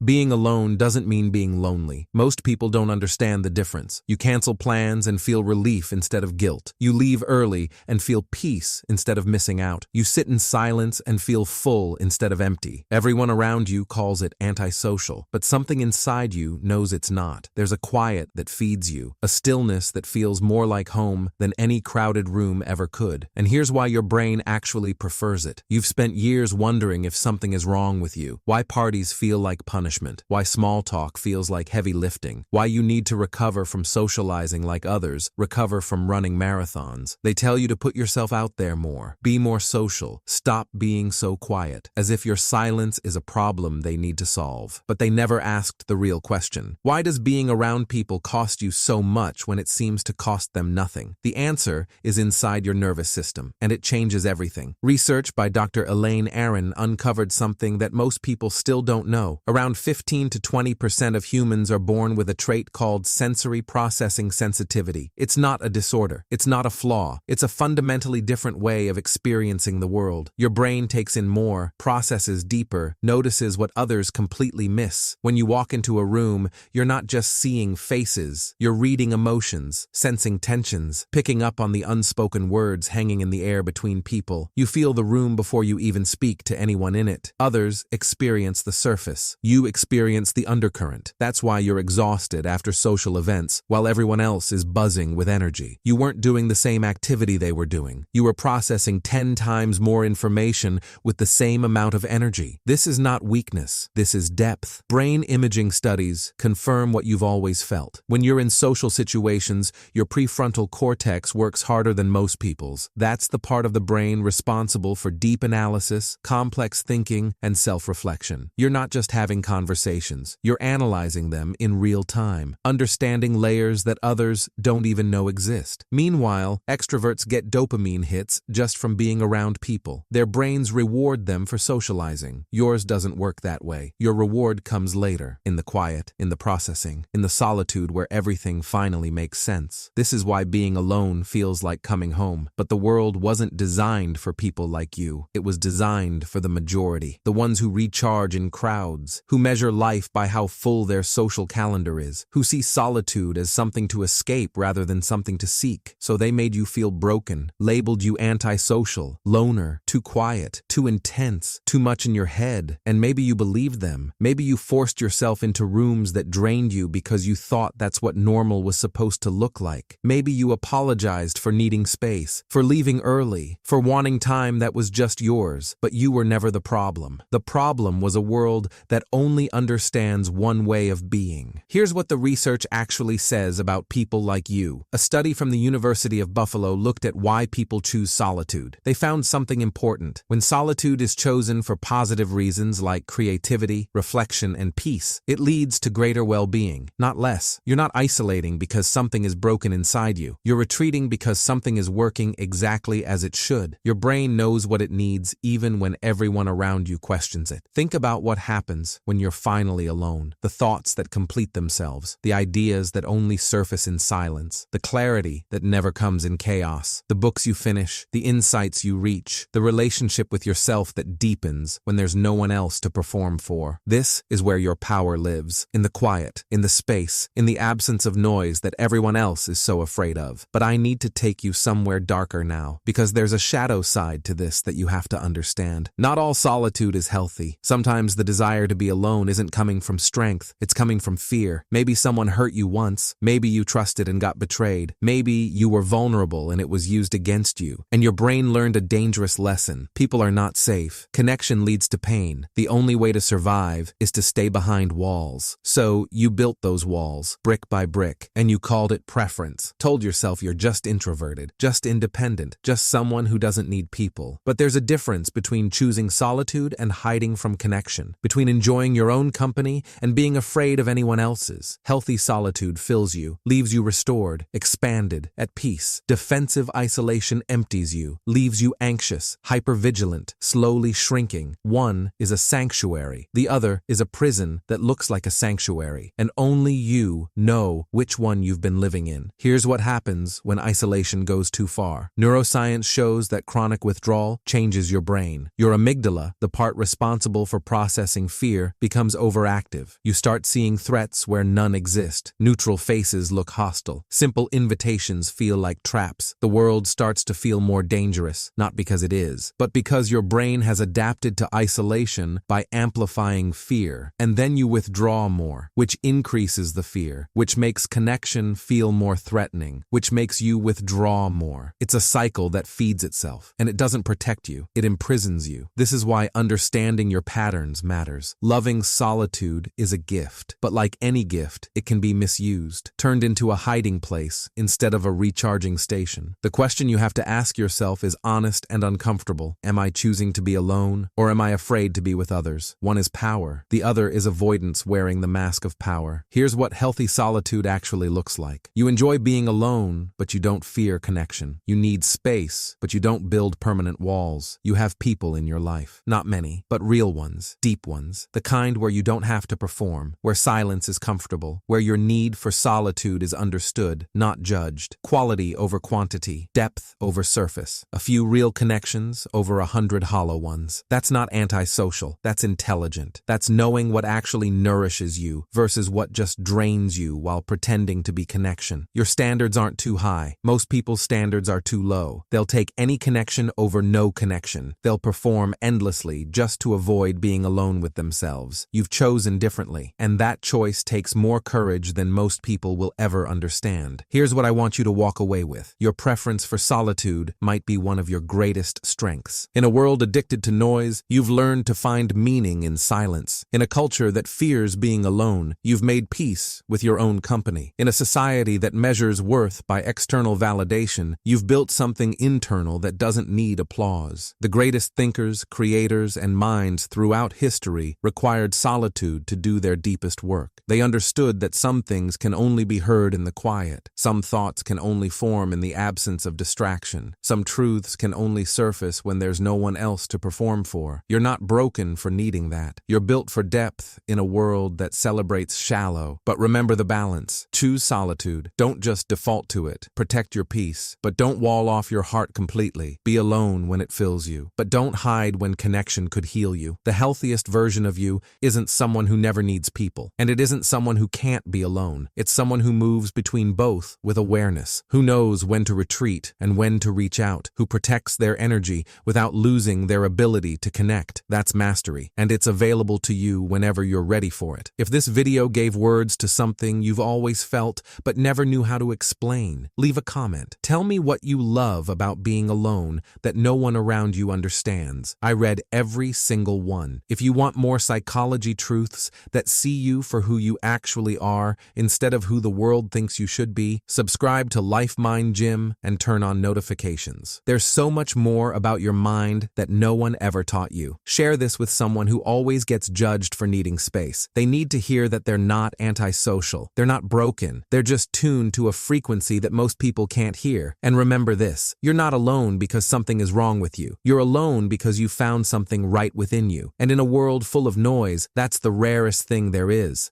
Being alone doesn't mean being lonely. Most people don't understand the difference. You cancel plans and feel relief instead of guilt. You leave early and feel peace instead of missing out. You sit in silence and feel full instead of empty. Everyone around you calls it antisocial, but something inside you knows it's not. There's a quiet that feeds you, a stillness that feels more like home than any crowded room ever could. And here's why your brain actually prefers it. You've spent years wondering if something is wrong with you, why parties feel like punishment, why small talk feels like heavy lifting, why you need to recover from socializing like others, recover from running marathons. They tell you to put yourself out there more, be more social, stop being so quiet, as if your silence is a problem they need to solve. But they never asked the real question. Why does being around people cost you so much when it seems to cost them nothing? The answer is inside your nervous system, and it changes everything. Research by Dr. Elaine Aron uncovered something that most people still don't know. Around 15 to 20% of humans are born with a trait called sensory processing sensitivity. It's not a disorder. It's not a flaw. It's a fundamentally different way of experiencing the world. Your brain takes in more, processes deeper, notices what others completely miss. When you walk into a room, you're not just seeing faces. You're reading emotions, sensing tensions, picking up on the unspoken words hanging in the air between people. You feel the room before you even speak to anyone in it. Others experience the surface. You experience the undercurrent. That's why you're exhausted after social events, while everyone else is buzzing with energy. You weren't doing the same activity they were doing. You were processing 10 times more information with the same amount of energy. This is not weakness. This is depth. Brain imaging studies confirm what you've always felt. When you're in social situations, your prefrontal cortex works harder than most people's. That's the part of the brain responsible for deep analysis, complex thinking, and self-reflection. You're not just having conversations. You're analyzing them in real time, understanding layers that others don't even know exist. Meanwhile, extroverts get dopamine hits just from being around people. Their brains reward them for socializing. Yours doesn't work that way. Your reward comes later, in the quiet, in the processing, in the solitude where everything finally makes sense. This is why being alone feels like coming home. But the world wasn't designed for people like you. It was designed for the majority, the ones who recharge in crowds, who measure life by how full their social calendar is, who see solitude as something to escape rather than something to seek. So they made you feel broken, labeled you antisocial, loner, too quiet, too intense, too much in your head. And maybe you believed them. Maybe you forced yourself into rooms that drained you because you thought that's what normal was supposed to look like. Maybe you apologized for needing space, for leaving early, for wanting time that was just yours. But you were never the problem. The problem was a world that only understands one way of being. Here's what the research actually says about people like you. A study from the University of Buffalo looked at why people choose solitude. They found something important. When solitude is chosen for positive reasons like creativity, reflection, and peace, it leads to greater well-being, not less. You're not isolating because something is broken inside you. You're retreating because something is working exactly as it should. Your brain knows what it needs even when everyone around you questions it. Think about what happens when you're finally alone. The thoughts that complete themselves, the ideas that only surface in silence, the clarity that never comes in chaos, the books you finish, the insights you reach, the relationship with yourself that deepens when there's no one else to perform for. This is where your power lives, in the quiet, in the space, in the absence of noise that everyone else is so afraid of. But I need to take you somewhere darker now, because there's a shadow side to this that you have to understand. Not all solitude is healthy. Sometimes the desire to be alone isn't coming from strength, it's coming from fear. Maybe someone hurt you once, maybe you trusted and got betrayed, maybe you were vulnerable and it was used against you, and your brain learned a dangerous lesson. People are not safe. Connection leads to pain. The only way to survive is to stay behind walls. So you built those walls, brick by brick, and you called it preference. Told yourself you're just introverted, just independent, just someone who doesn't need people. But there's a difference between choosing solitude and hiding from connection, between enjoying your own company and being afraid of anyone else's. Healthy solitude fills you, leaves you restored, expanded, at peace. Defensive isolation empties you, leaves you anxious, hypervigilant, slowly shrinking. One is a sanctuary. The other is a prison that looks like a sanctuary. And only you know which one you've been living in. Here's what happens when isolation goes too far. Neuroscience shows that chronic withdrawal changes your brain. Your amygdala, the part responsible for processing fear, becomes becomes overactive. You start seeing threats where none exist. Neutral faces look hostile. Simple invitations feel like traps. The world starts to feel more dangerous, not because it is, but because your brain has adapted to isolation by amplifying fear. And then you withdraw more, which increases the fear, which makes connection feel more threatening, which makes you withdraw more. It's a cycle that feeds itself, and it doesn't protect you, it imprisons you. This is why understanding your patterns matters. Loving solitude is a gift, but like any gift, it can be misused, turned into a hiding place instead of a recharging station. The question you have to ask yourself is honest and uncomfortable. Am I choosing to be alone, or am I afraid to be with others? One is power. The other is avoidance wearing the mask of power. Here's what healthy solitude actually looks like. You enjoy being alone, but you don't fear connection. You need space, but you don't build permanent walls. You have people in your life. Not many, but real ones, deep ones. The kind where you don't have to perform, where silence is comfortable, where your need for solitude is understood, not judged. Quality over quantity, depth over surface. A few real connections over 100 hollow ones. That's not antisocial. That's intelligent. That's knowing what actually nourishes you versus what just drains you while pretending to be connection. Your standards aren't too high. Most people's standards are too low. They'll take any connection over no connection. They'll perform endlessly just to avoid being alone with themselves. You've chosen differently, and that choice takes more courage than most people will ever understand. Here's what I want you to walk away with. Your preference for solitude might be one of your greatest strengths. In a world addicted to noise, you've learned to find meaning in silence. In a culture that fears being alone, you've made peace with your own company. In a society that measures worth by external validation, you've built something internal that doesn't need applause. The greatest thinkers, creators, and minds throughout history required solitude to do their deepest work. They understood that some things can only be heard in the quiet. Some thoughts can only form in the absence of distraction. Some truths can only surface when there's no one else to perform for. You're not broken for needing that. You're built for depth in a world that celebrates shallow. But remember the balance. Choose solitude. Don't just default to it. Protect your peace. But don't wall off your heart completely. Be alone when it fills you. But don't hide when connection could heal you. The healthiest version of you isn't someone who never needs people. And it isn't someone who can't be alone. It's someone who moves between both with awareness. Who knows when to retreat and when to reach out. Who protects their energy without losing their ability to connect. That's mastery. And it's available to you whenever you're ready for it. If this video gave words to something you've always felt but never knew how to explain, leave a comment. Tell me what you love about being alone that no one around you understands. I read every single one. If you want more psychology truths that see you for who you actually are instead of who the world thinks you should be, subscribe to Life Mind Gym and turn on notifications. There's so much more about your mind that no one ever taught you. Share this with someone who always gets judged for needing space. They need to hear that they're not antisocial. They're not broken. They're just tuned to a frequency that most people can't hear. And remember this, you're not alone because something is wrong with you. You're alone because you found something right within you. And in a world full of noise, that's the rarest thing there is.